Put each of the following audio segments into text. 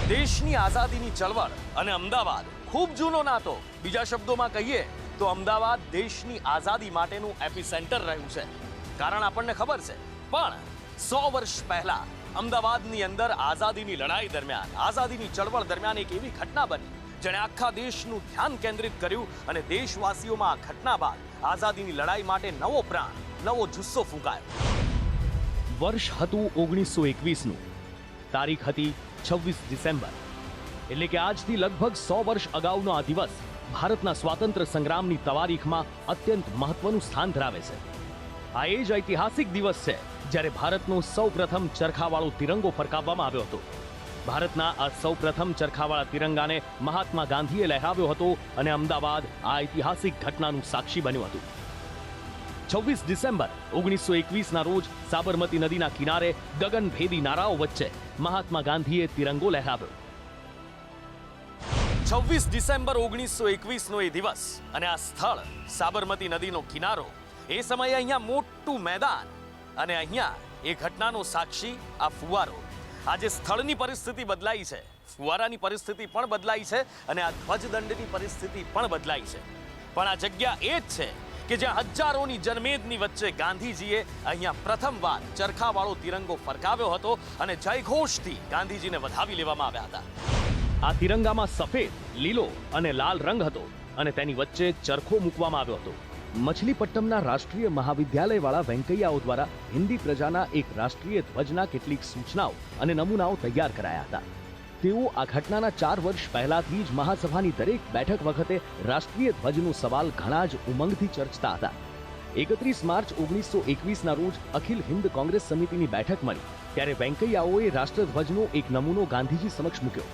દેશની આઝાદીની ચળવળ અને અમદાવાદ ખૂબ જૂનો નાતો. બીજા શબ્દોમાં કહીએ તો અમદાવાદ દેશની આઝાદી માટેનું એપિસેન્ટર રહ્યું છે. કારણ આપણને ખબર છે, પણ 100 વર્ષ પહેલા અમદાવાદની અંદર આઝાદીની લડાઈ દરમિયાન, આઝાદીની ચળવળ દરમિયાન એક એવી ઘટના બની જેણે આખા દેશનું ધ્યાન કેન્દ્રિત કર્યું અને દેશવાસીઓમાં આ ઘટના બાદ આઝાદીની લડાઈ માટે નવો પ્રાણ, નવો જુસ્સો ફૂંકાયો. વર્ષ હતું 1921નું. તારીખ હતી 26 ડિસેમ્બર. એટલે કે આજથી લગભગ 100 વર્ષ અગાઉનો આ દિવસ ભારતના સ્વાતંત્ર્ય સંગ્રામની તવારીખમાં અત્યંત મહત્વનું સ્થાન ધરાવે છે. આ એ જ ઐતિહાસિક દિવસ છે જ્યારે ભારતનો સૌપ્રથમ ચરખાવાળો તિરંગો ફરકાવવામાં આવ્યો હતો. ભારતના આ સૌપ્રથમ ચરખાવાળા તિરંગાને મહાત્મા ગાંધીએ લહેરાવ્યો હતો અને અમદાવાદ આ ઐતિહાસિક ઘટનાનું સાક્ષી બન્યું હતું. 26 ડિસેમ્બર 1921ના રોજ સાબરમતી નદીના કિનારે ગગનભેદી નારાઓ વચ્ચે મહાત્મા ગાંધીએ તિરંગો લહેરાવ્યો. 26 ડિસેમ્બર 1921નો એ દિવસ અને આ સ્થળ સાબરમતી નદીનો કિનારો, એ સમયે અહીંયા મોટું મેદાન અને અહીંયા એ ઘટનાનો સાક્ષી આ ફુવારો. આજે સ્થળની પરિસ્થિતિ બદલાઈ છે, ફુવારાની પરિસ્થિતિ પણ બદલાઈ છે અને આ ધ્વજદંડની પરિસ્થિતિ પણ બદલાઈ છે. પણ આ જગ્યા એ જ છે કે જ્યાં હજારોની જનમેદની વચ્ચે ગાંધીજીએ અહીંયા પ્રથમવાર ચરખાવાળો તિરંગો ફરકાવ્યો હતો અને જયઘોષથી ગાંધીજીને વધાવી લેવામાં આવ્યા હતા. આ તિરંગામાં સફેદ, લીલો અને લાલ રંગ હતો અને તેની વચ્ચે ચરખો મૂકવામાં આવ્યો હતો. મછલીપટ્ટમના રાષ્ટ્રીય મહાવિદ્યાલયવાળા વેંકૈયાઓ દ્વારા હિન્દી પ્રજાના એક રાષ્ટ્રીય ધ્વજના કેટલીક સૂચનાઓ અને નમૂનાઓ તૈયાર કરાયા હતા. તેઓ આ ઘટનાના 4 વર્ષ પહેલાથી જ મહાસભાની દરેક બેઠક વખતે રાષ્ટ્રીય ધ્વજનો સવાલ ઘણા જ ઉમંગથી ચર્ચતા હતા. 31 માર્ચ 1921ના રોજ અખિલ હિન્દ કોંગ્રેસ સમિતિની બેઠક મળી ત્યારે વેંકૈયાઓએ રાષ્ટ્રધ્વજનો એક નમૂનો ગાંધીજી સમક્ષ મૂક્યો.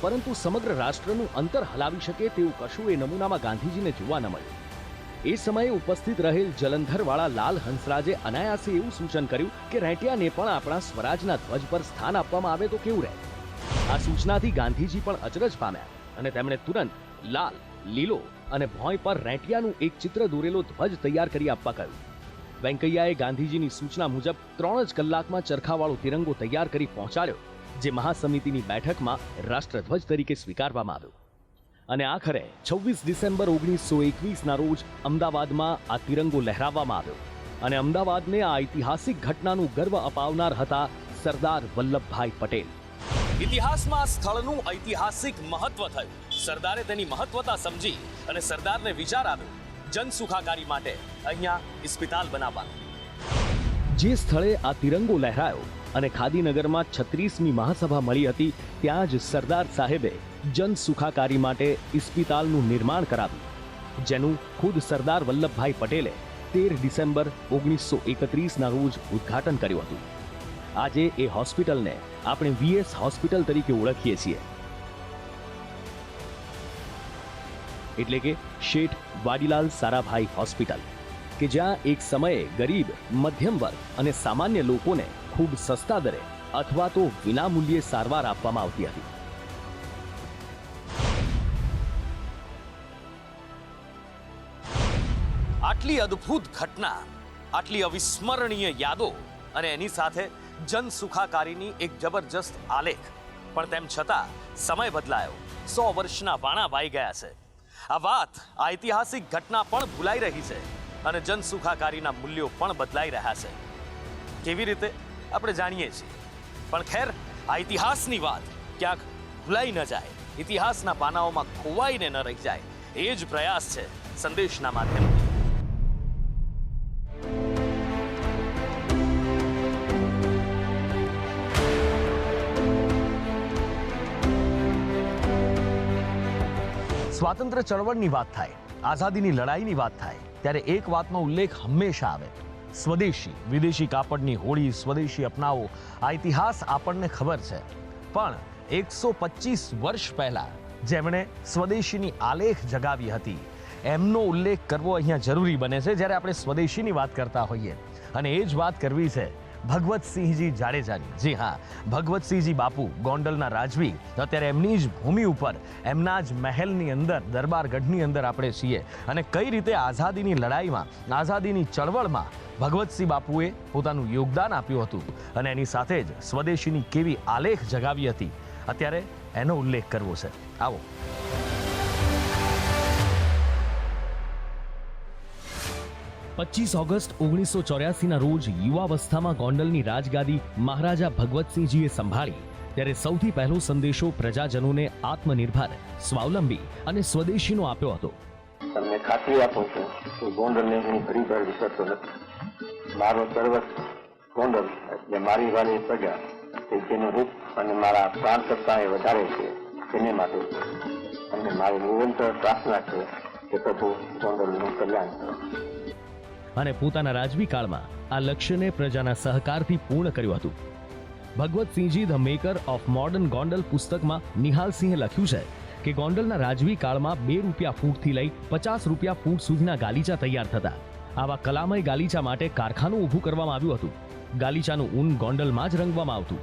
પરંતુ સમગ્ર રાષ્ટ્રનું અંતર હલાવી શકે તેવું કશું એ નમૂનામાં ગાંધીજીને જોવા ન મળ્યું. એ સમયે ઉપસ્થિત રહેલ જલંધરવાળા લાલ હંસરાજે અનાયાસે એવું સૂચન કર્યું કે રેટિયાને પણ આપણા સ્વરાજના ધ્વજ પર સ્થાન આપવામાં આવે તો કેવું રહે. આ સૂચનાથી ગાંધીજી પણ અચરજ પામ્યા અને તેમણે તુરંત લાલ, લીલો અને ભોંય પર રેટિયાનું એક ચિત્ર દોરેલો ધ્વજ તૈયાર કરી આપવા કહ્યું. વેંકૈયાએ ગાંધીજીની સૂચના મુજબ 3 જ કલાકમાં ચરખાવાળો તિરંગો તૈયાર કરી પહોંચાડ્યો, જે મહાસમિતિની બેઠકમાં રાષ્ટ્રધ્વજ તરીકે સ્વીકારવામાં આવ્યો. અને આખરે 26 ડિસેમ્બર 1921ના રોજ અમદાવાદમાં આ તિરંગો લહેરાવવામાં આવ્યો અને અમદાવાદને આ ઐતિહાસિક ઘટનાનું ગર્વ અપાવનાર હતા સરદાર વલ્લભભાઈ પટેલ. ઇતિહાસમાં આ સ્થળનું ઐતિહાસિક મહત્વ થયું. સરદારે તેની મહત્વતા સમજી અને સરદારને વિચાર આવ્યો જનસુખાકારી માટે અહીંયા ઇસ્પિતાલ બનાવવાનો. જે સ્થળે આ તિરંગો લહેરાયો અને ખાદીનગરમાં 36મી મહાસભા મળી હતી, ત્યાં જ સરદાર સાહેબે જન સુખાકારી માટે ઇસ્પિતાલનું નિર્માણ કરાવ્યું, જેનું ખુદ સરદાર વલ્લભભાઈ પટેલે 13 ડિસેમ્બર 1931ના રોજ ઉદ્ઘાટન કર્યું હતું. આજે એ હોસ્પિટલને આપણે વીએસ હોસ્પિટલ તરીકે ઓળખીએ છીએ. એટલે કે શેઠ વાડીલાલ સારાભાઈ હોસ્પિટલ, કે જ્યાં એક સમયે ગરીબ, મધ્યમ વર્ગ અને સામાન્ય લોકોને ખૂબ સસ્તા દરે અથવા તો વિનામૂલ્યે સારવાર આપવામાં આવતી હતી. આટલી અદ્ભુત ઘટના, આટલી અવિસ્મરણીય યાદો અને એની સાથે જન સુખાકારીની એક જબરજસ્ત આલેખ, પણ તેમ છતાં સમય બદલાયો, 100 વર્ષના વાણા વાઈ ગયા છે. આ વાત, આ ઐતિહાસિક ઘટના પણ ભૂલાઈ રહી છે અને જન સુખાકારીના મૂલ્યો પણ બદલાઈ રહ્યા છે. કેવી રીતે આપણે જાણીએ છીએ, પણ ખેર, આ ઇતિહાસની વાત ક્યાંક ભૂલાઈ ન જાય, ઇતિહાસના પાનાઓમાં ખોવાઈને ન રહી જાય, એ જ પ્રયાસ છે સંદેશના માધ્યમથી. સ્વાતંત્ર્ય ચળવળની વાત થાય, આઝાદીની લડાઈની વાત થાય, ત્યારે એક વાતનો ઉલ્લેખ હંમેશા આવે: સ્વદેશી. વિદેશી કાપડની હોળી, સ્વદેશી અપનાવો. આ ઇતિહાસ આપણને ખબર છે, પણ 125 વર્ષ પહેલા જેમણે સ્વદેશીની આલેખ જગાવી હતી એમનો ઉલ્લેખ કરવો અહીંયા જરૂરી બને છે જ્યારે આપણે સ્વદેશીની વાત કરતા હોઈએ. અને એ જ વાત કરવી છે ભગવતસિંહજી જાડેજાની. જી હા, ભગવતસિંહજી બાપુ, ગોંડલના રાજવી. અત્યારે એમની જ ભૂમિ ઉપર, એમના જ મહેલની અંદર, દરબારગઢની અંદર આપણે છીએ અને કઈ રીતે આઝાદીની લડાઈમાં, આઝાદીની ચળવળમાં ભગવતસિંહ બાપુએ પોતાનું યોગદાન આપ્યું હતું અને એની સાથે જ સ્વદેશીની કેવી આલેખ જગાવી હતી. અત્યારે એનો ઉલ્લેખ કરવો છે. આવો. 25 ઓગસ્ટ 1984ના રોજ યુવાવસ્થામાં ગોંડલની રાજગાદી મહારાજા ભગવતસિંહજીએ સંભાળી ત્યારે સૌથી પહેલો સંદેશો પ્રજાજનોને આત્મનિર્ભર, સ્વાવલંબી અને સ્વદેશીનો આપ્યો હતો. તમને ખાતરી આપું છું કે ગોંડલને હું ઘડી પર વિસરતો નથી. મારો સર્વસ્વ ગોંડલ એટલે મારી વાલી પ્રજા કે જેનું રૂપ અને મારા પ્રાણ કરતા એ વધારે છે તેને માટે અને મારી નિરંતર પ્રાર્થના છે કે પ્રભુ ગોંડલનું કલ્યાણ કરે. અને પોતાના રાજવી કાળમાં આ લક્ષ્યને પ્રજાના સહકારથી પૂર્ણ કર્યું હતું. Bhagwatsinhji the maker of modern Gondal પુસ્તકમાં નિહાલસિંહે લખ્યું છે કે ગોંડલના રાજવી કાળમાં 2 રૂપિયા ફૂટથી લઈ 50 રૂપિયા ફૂટ સુધીના ગાલીચા તૈયાર થતા. આવા કલામય ગાલીચા માટે કારખાનું ઊભું કરવામાં આવ્યું હતું. ગાલીચાનું ઊન ગોંડલમાં જ રંગવામાં આવતું.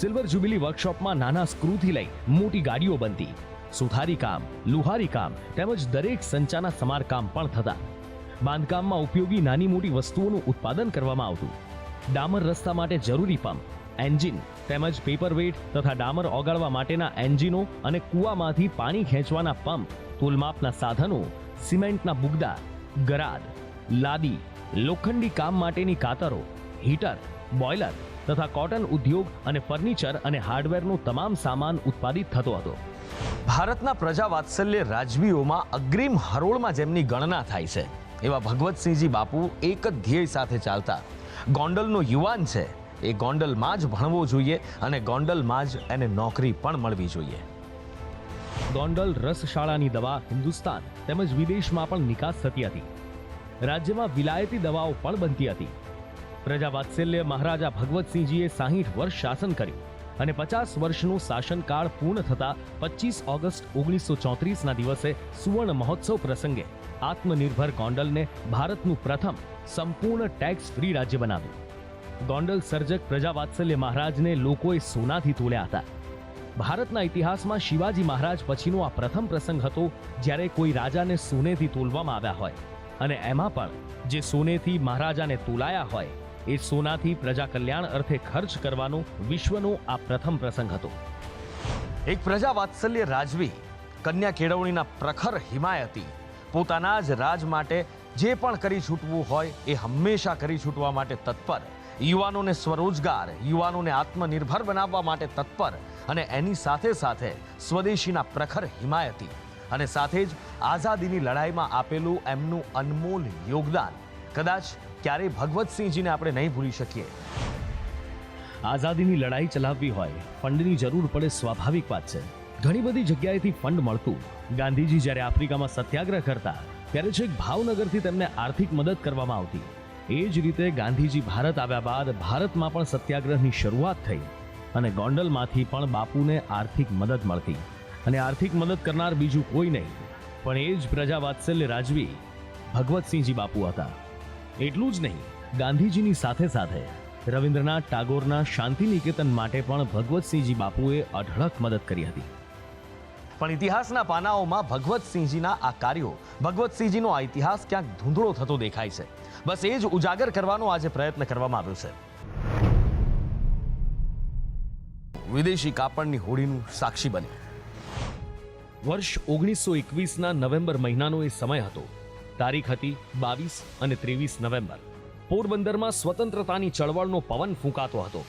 સિલ્વર જ્યુબિલી વર્કશોપમાં નાના સ્ક્રૂથી લઈ મોટી ગાડીઓ બનતી. સુથારી કામ, લુહારી કામ તેમજ દરેક સંચાના સમારકામ પણ થતા. બાંધકામમાં ઉપયોગી નાની મોટી વસ્તુઓનું ઉત્પાદન કરવામાં આવતું. ડામર રસ્તા માટે જરૂરી પંપ, એન્જિન તેમજ પેપરવેટ તથા ડામર ઓગાળવા માટેના એન્જિનો અને કૂવામાંથી પાણી ખેંચવાના પંપ, તોલમાપના સાધનો, સિમેન્ટના બુગદા, ગરાદ, લાદી, લોખંડી કામ માટેની કાતરો, હીટર, બોઇલર તથા કોટન ઉદ્યોગ અને ફર્નિચર અને હાર્ડવેરનો તમામ સામાન ઉત્પાદિત થતો હતો. ભારતના પ્રજા વાત્સલ્ય રાજવીઓમાં અગ્રીમ હરોળમાં જેમની ગણના થાય છે એવા ભગવતસિંહજી બાપુ એક જ ધ્યેય સાથે ચાલતા. ગોંડલનો યુવાન છે એ ગોંડલમાં જ ભણવો જોઈએ અને ગોંડલમાં જ એને નોકરી પણ મળવી જોઈએ. ગોંડલ રસશાળાની દવા હિન્દુસ્તાન તેમજ વિદેશમાં પણ નિકાસ થતી હતી. રાજ્યમાં વિલાયતી દવાઓ પણ બનતી હતી. પ્રજા વાત્સલ્ય મહારાજા ભગવતસિંહજીએ 60 વર્ષ શાસન કર્યું અને 50 વર્ષનો શાસનકાળ પૂર્ણ થતા 25 ઓગસ્ટ 1934ના દિવસે સુવર્ણ મહોત્સવ પ્રસંગે આત્મનિર્ભર ગોંડલને ભારતનું પ્રથમ સંપૂર્ણ ટેક્સ ફ્રી રાજ્ય બનાવ્યું. ગોંડલ સર્જક પ્રજા વાત્સલ્ય મહારાજને લોકોએ સોનાથી તોલ્યા હતા. ભારતના ઇતિહાસમાં શિવાજી મહારાજ પછીનો આ પ્રથમ પ્રસંગ હતો જ્યારે કોઈ રાજાને સોનેથી તોલવામાં આવ્યા હોય અને એમાં પણ જે સોનેથી મહારાજાને તોલાયા હોય એ સોનાથી પ્રજા કલ્યાણ અર્થે ખર્ચ કરવાનો વિશ્વનો આ પ્રથમ પ્રસંગ હતો. એક પ્રજા વાત્સલ્ય રાજવી, કન્યા કેળવણીના પ્રખર હિમાયતી, પોતાના જ રાજ માટે જે પણ કરી છૂટવું હોય એ હંમેશા કરી છૂટવા માટે તત્પર, યુવાનોને સ્વરોજગાર, યુવાનોને આત્મનિર્ભર બનાવવા માટે તત્પર અને એની સાથે સાથે સ્વદેશીના પ્રખર હિમાયતી અને સાથે જ આઝાદીની લડાઈમાં આપેલું એમનું અનમોલ યોગદાન કદાચ ક્યારેય ભગવતસિંહજીને આપણે નહીં ભૂલી શકીએ. આઝાદીની લડાઈ ચલાવવી હોય ફંડની જરૂર પડે, સ્વાભાવિક વાત છે. ઘણી બધી જગ્યાએથી ફંડ મળતું. ગાંધીજી જ્યારે આફ્રિકામાં સત્યાગ્રહ કરતા ત્યારે છેક ભાવનગરથી તેમને આર્થિક મદદ કરવામાં આવતી. એ જ રીતે ગાંધીજી ભારત આવ્યા બાદ ભારતમાં પણ સત્યાગ્રહની શરૂઆત થઈ અને ગોંડલમાંથી પણ બાપુને આર્થિક મદદ મળતી. અને આર્થિક મદદ કરનાર બીજું કોઈ નહીં પણ એ જ પ્રજા વાત્સલ્ય રાજવી ભગવતસિંહજી બાપુ હતા. એટલું જ નહીં, ગાંધીજીની સાથે સાથે રવિન્દ્રનાથ ટાગોરના શાંતિ નિકેતન માટે પણ ભગવતસિંહજી બાપુએ અઢળક મદદ કરી હતી. પણ ઇતિહાસના પાનાઓમાં ભગવતસિંહજીના આ કાર્યો, ભગવતસિંહજીનો આ ઇતિહાસ ક્યાંક ધૂંધળો થતો દેખાય છે. બસ એ જ ઉજાગર કરવાનો આજે પ્રયત્ન કરવામાં આવ્યો છે. વિદેશી કાપડની હોડીનું સાક્ષી બન્યું. વર્ષ 1921ના નવેમ્બર મહિનાનો એ સમય હતો. તારીખ હતી 22 અને 23 નવેમ્બર. પોરબંદરમાં સ્વતંત્રતાની ચળવળનો પવન ફૂંકાતો હતો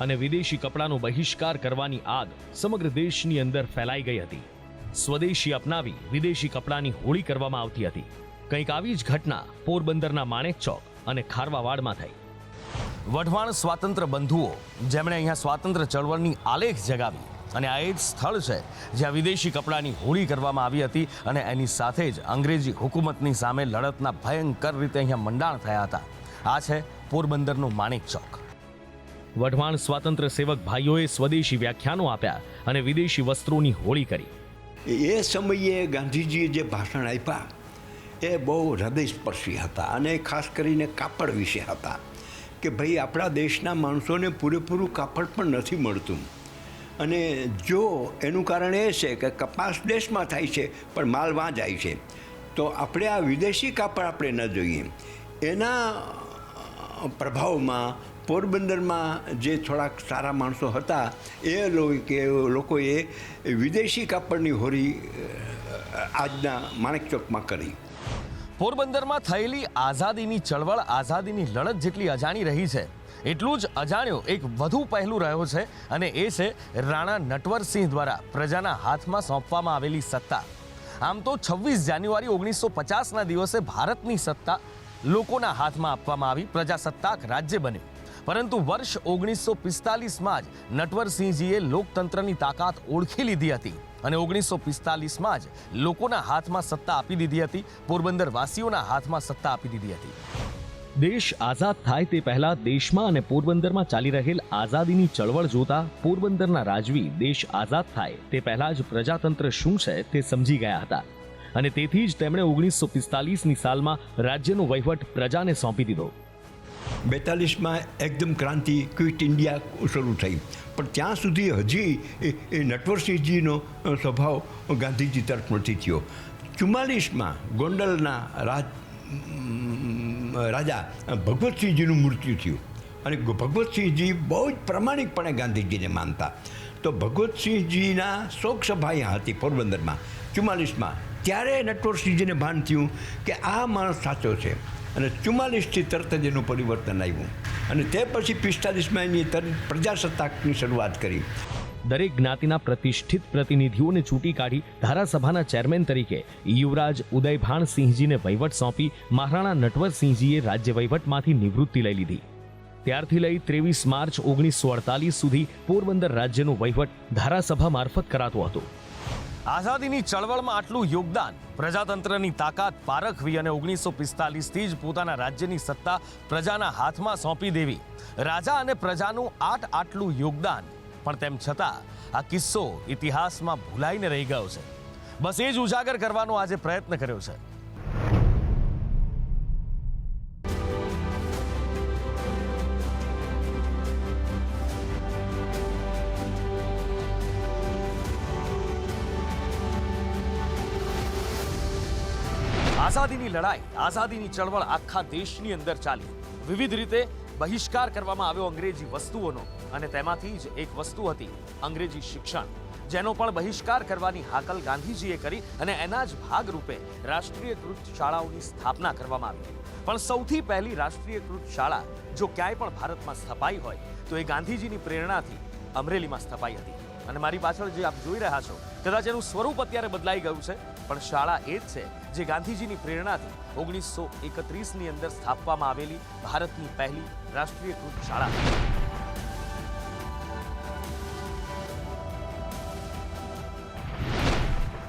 અને વિદેશી કપડાનો બહિષ્કાર કરવાની આગ સમગ્ર દેશની અંદર ફેલાઈ ગઈ હતી. સ્વદેશી અપનાવી વિદેશી કપડાની હોળી કરવામાં આવતી હતી. કંઈક આવી જ ઘટના પોરબંદરના માણેક ચોક અને ખારવાવાડમાં થઈ. વઢવાણ સ્વાતંત્ર્ય બંધુઓ જેમણે અહીંયા સ્વાતંત્ર્ય ચળવળની આલેખ જગાવી અને આ એ જ સ્થળ છે જ્યાં વિદેશી કપડાની હોળી કરવામાં આવી હતી અને એની સાથે જ અંગ્રેજી હુકુમતની સામે લડતના ભયંકર રીતે અહીંયા મંડાણ થયા હતા. આ છે પોરબંદરનો માણેક ચોક. વઢવાણ સ્વાતંત્ર્ય સેવક ભાઈઓએ સ્વદેશી વ્યાખ્યાનો આપ્યા અને વિદેશી વસ્ત્રોની હોળી કરી. એ સમયે ગાંધીજીએ જે ભાષણ આપ્યા એ બહુ હૃદયસ્પર્શી હતા અને ખાસ કરીને કાપડ વિશે હતા કે ભાઈ આપણા દેશના માણસોને પૂરેપૂરું કાપડ પણ નથી મળતું અને જો એનું કારણ એ છે કે કપાસ દેશમાં થાય છે પણ માલ વાં જાય છે તો આપણે આ વિદેશી કાપડ આપણે ન જોઈએ. એના પ્રભાવમાં પોરબંદરમાં જે થોડાક સારા માણસો હતા એ લોકોએ વિદેશી કાપડની હોરી આજના માણેક ચોકમાં કરી. પોરબંદરમાં થયેલી આઝાદીની ચળવળ આઝાદીની લડત જેટલી અજાણી રહી છે એટલું જ અજાણ્યો એક વધુ પહેલું રહ્યો છે અને એ છે રાણા નટવરસિંહ દ્વારા પ્રજાના હાથમાં સોંપવામાં આવેલી સત્તા. આમ તો 26 જાન્યુઆરી 1950ના દિવસે ભારતની સત્તા લોકોના હાથમાં આપવામાં આવી, પ્રજાસત્તાક રાજ્ય બન્યું. પરંતુ વર્ષ 1945માં જ નટવરસિંહજીએ લોકતંત્રની તાકાત ઓળખી લીધી હતી અને 1945માં જ લોકોના હાથમાં સત્તા આપી દીધી હતી, પોરબંદર વાસીઓના હાથમાં સત્તા આપી દીધી હતી. દેશ આઝાદ થાય તે પહેલા દેશમાં અને પોરબંદરમાં ચાલી રહેલ આઝાદીની ચળવળ જોતા પોરબંદરના રાજવી દેશ આઝાદ થાય તે પહેલા જ પ્રજાતંત્ર શું છે તે સમજી ગયા હતા અને તેથી જ તેમણે 1945ની સાલમાં રાજ્યનો વહીવટ પ્રજાને સોંપી દીધો. 42માં એકદમ ક્રાંતિ ક્વિટ ઇન્ડિયા શરૂ થઈ, પણ ત્યાં સુધી હજી એ નટવરસિંહજીનો સ્વભાવ ગાંધીજી તરફ નથી થયો. 44માં ગોંડલના રાજા ભગવતસિંહજીનું મૃત્યુ થયું અને ભગવતસિંહજી બહુ જ પ્રામાણિકપણે ગાંધીજીને માનતા. તો ભગવતસિંહજીના શોકસભા અહીંયા હતી પોરબંદરમાં 44માં. ત્યારે નટવરસિંહજીને ભાન થયું કે આ માણસ સાચો છે અને 44થી તરત જ એનું પરિવર્તન આવ્યું અને તે પછી 45માં એની પ્રજાસત્તાકની શરૂઆત કરી. દરેક જ્ઞાતિના પ્રતિષ્ઠિત પ્રતિનિધિઓને ચૂંટી કાઢી ધારાસભાના ચેરમેન તરીકે યુવરાજ ઉદયભાણસિંહજીને વહીવટ સોંપી મહારાણા નટવરસિંહજીએ રાજ્ય વહીવટમાંથી નિવૃત્તિ લઈ લીધી. ત્યારથી લઈ 23 માર્ચ 1948 સુધી પોરબંદર રાજ્યનો વહીવટ ધારાસભા મારફત કરાતો હતો. આઝાદીની ચળવળમાં આટલું યોગદાન, પ્રજાતંત્રની તાકાત પારખવી અને 1945થી જ પોતાના રાજ્યની સત્તા પ્રજાના હાથમાં સોંપી દેવી, રાજા અને પ્રજાનું આટલું યોગદાન, પણ તેમ છતાં આ કિસ્સો ઇતિહાસમાં ભૂલાઈને રહી ગયો છે. બસ એ જ ઉજાગર કરવાનો આજે પ્રયત્ન કર્યો છે. આઝાદીની લડાઈ, આઝાદીની ચળવળ આખા દેશની અંદર ચાલી. વિવિધ રીતે બહિષ્કાર કરવામાં આવ્યો અંગ્રેજી વસ્તુઓનો અને તેમાંથી જ એક વસ્તુ હતી અંગ્રેજી શિક્ષણ, જેનો પણ બહિષ્કાર કરવાની હાકલ ગાંધીજીએ કરી અને એના જ ભાગરૂપે રાષ્ટ્રીયકૃત શાળાઓની સ્થાપના કરવામાં આવી. પણ સૌથી પહેલી રાષ્ટ્રીયકૃત શાળા જો ક્યાંય પણ ભારતમાં સ્થપાઈ હોય તો એ ગાંધીજીની પ્રેરણાથી અમરેલીમાં સ્થપાઈ હતી. અને મારી પાછળ જે આપ જોઈ રહ્યા છો, કદાચ એનું સ્વરૂપ અત્યારે બદલાઈ ગયું છે, પણ શાળા એ જ છે જે ગાંધીજીની પ્રેરણાથી 1931ની અંદર સ્થાપવામાં આવેલી ભારતની પહેલી રાષ્ટ્રીયકૃત શાળા.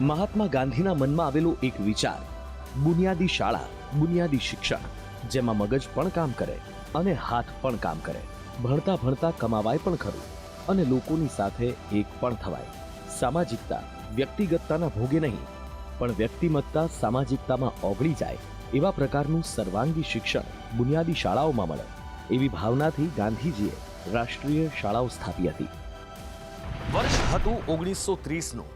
મહાત્મા ગાંધીના મનમાં આવેલો એક વિચાર, બુનિયાદી શાળા, બુનિયાદી શિક્ષણ, જેમાં મગજ પણ કામ કરે અને હાથ પણ કામ કરે, ભણતા ભણતા કમાવાય પણ ખરું અને લોકોની સાથે એક પણ થવાય. સામાજિકતા વ્યક્તિગતતાના ભોગે નહીં, પણ વ્યક્તિમત્તા સામાજિકતામાં ઓગળી જાય એવા પ્રકારનું સર્વાંગી શિક્ષણ બુનિયાદી શાળાઓમાં મળે, એવી ભાવનાથી ગાંધીજીએ રાષ્ટ્રીય શાળાઓ સ્થાપી હતી. વર્ષ હતું 1930નું.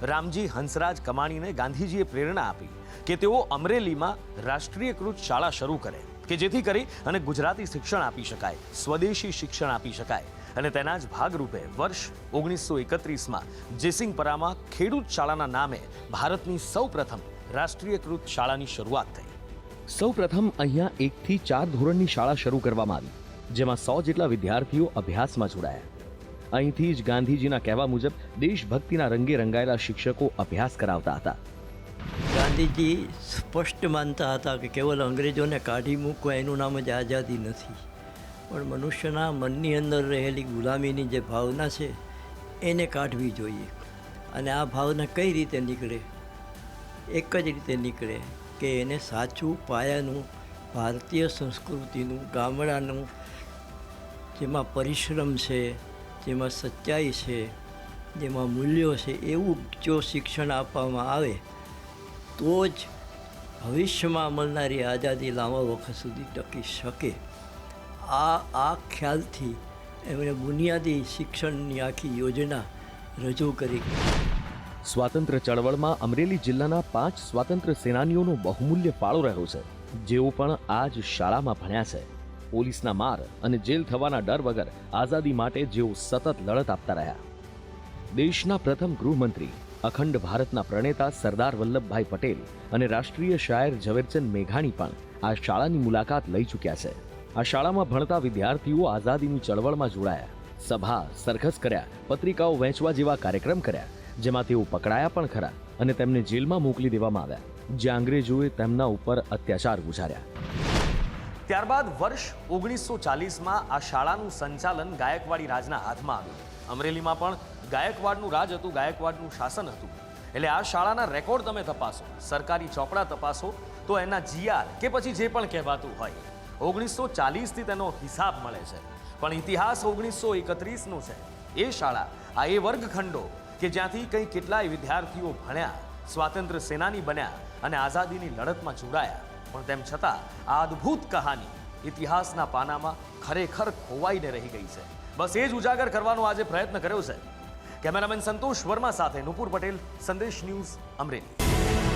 રામજી હંસરાજ કમાણીને ગાંધીજીએ પ્રેરણા આપી કે તેઓ અમરેલીમાં રાષ્ટ્રીયકૃત શાળા શરૂ કરે કે જેથી કરી અને ગુજરાતી શિક્ષણ આપી શકાય, સ્વદેશી શિક્ષણ આપી શકાય. અને તેના જ ભાગરૂપે વર્ષ 1931માં જેસિંગપરામાં ખેડૂત શાળાના નામે ભારતની સૌપ્રથમ રાષ્ટ્રીયકૃત શાળાની શરૂઆત થઈ. સૌપ્રથમ અહીંયા 1 થી 4 ધોરણની શાળા શરૂ કરવામાં આવી, જેમાં 100 જેટલા વિદ્યાર્થીઓ અભ્યાસમાં જોડાયા. અહીંથી જ ગાંધીજીના કહેવા મુજબ દેશભક્તિના રંગે રંગાયેલા શિક્ષકો અભ્યાસ કરાવતા હતા. ગાંધીજી સ્પષ્ટ માનતા હતા કે કેવલ અંગ્રેજોને કાઢી મૂકવા એનું નામ જ આઝાદી નથી, પણ મનુષ્યના મનની અંદર રહેલી ગુલામીની જે ભાવના છે એને કાઢવી જોઈએ. અને આ ભાવના કઈ રીતે નીકળે? એક જ રીતે નીકળે કે એને સાચું પાયાનું ભારતીય સંસ્કૃતિનું, ગામડાનું, જેમાં પરિશ્રમ છે, જેમાં સચ્ચાઈ છે, જેમાં મૂલ્યો છે, એવું જો શિક્ષણ આપવામાં આવે તો જ ભવિષ્યમાં મળનારી આઝાદી લાંબા વખત સુધી ટકી શકે. આ ખ્યાલથી એમણે બુનિયાદી શિક્ષણની આખી યોજના રજૂ કરી. સ્વાતંત્ર્ય ચળવળમાં અમરેલી જિલ્લાના 5 સ્વાતંત્ર્ય સેનાનીઓનો બહુમૂલ્ય ફાળો રહ્યો છે, જેઓ પણ આ જ શાળામાં ભણ્યા છે. પોલીસના માર અને જેલ થવાના ડર વગર આઝાદી માટે જેઓ સતત લડત આપતા રહ્યા. દેશના પ્રથમ ગૃહમંત્રી, અખંડ ભારતના પ્રણેતા સરદાર વલ્લભભાઈ પટેલ અને રાષ્ટ્રીય શાયર ઝવેરચંદ મેઘાણી પણ આ શાળાની મુલાકાત લઈ ચૂક્યા છે. આ શાળામાં ભણતા વિદ્યાર્થીઓ આઝાદીની ચળવળમાં જોડાયા, સભા સરઘસ કર્યા, પત્રિકાઓ વહેંચવા જેવા કાર્યક્રમ કર્યા, જેમાં તેઓ પકડાયા પણ ખરા અને તેમને જેલમાં મોકલી દેવામાં આવ્યા, જ્યાં અંગ્રેજોએ તેમના ઉપર અત્યાચાર ગુજાર્યા. ત્યારબાદ વર્ષ 1940માં આ શાળાનું સંચાલન ગાયકવાડી રાજના હાથમાં આવ્યું. અમરેલીમાં પણ ગાયકવાડનું રાજ હતું, ગાયકવાડનું શાસન હતું. એટલે આ શાળાના રેકોર્ડ તમે તપાસો, સરકારી ચોપડા તપાસો તો એના જીઆર કે પછી જે પણ કહેવાતું હોય 1940થી તેનો હિસાબ મળે છે. પણ ઇતિહાસ 1931નો છે. એ શાળા, આ એ વર્ગખંડો કે જ્યાંથી કંઈ કેટલાય વિદ્યાર્થીઓ ભણ્યા, સ્વાતંત્ર્ય સેનાની બન્યા અને આઝાદીની લડતમાં જોડાયા. પણ તેમ છતાં આ અદ્ભુત કહાની ઇતિહાસના પાનામાં ખરેખર ખોવાઈને રહી ગઈ છે. બસ એ જ ઉજાગર કરવાનો આજે પ્રયત્ન કર્યો છે. કેમેરામેન સંતોષ વર્મા સાથે નુપુર પટેલ, સંદેશ ન્યૂઝ, અમરેલી.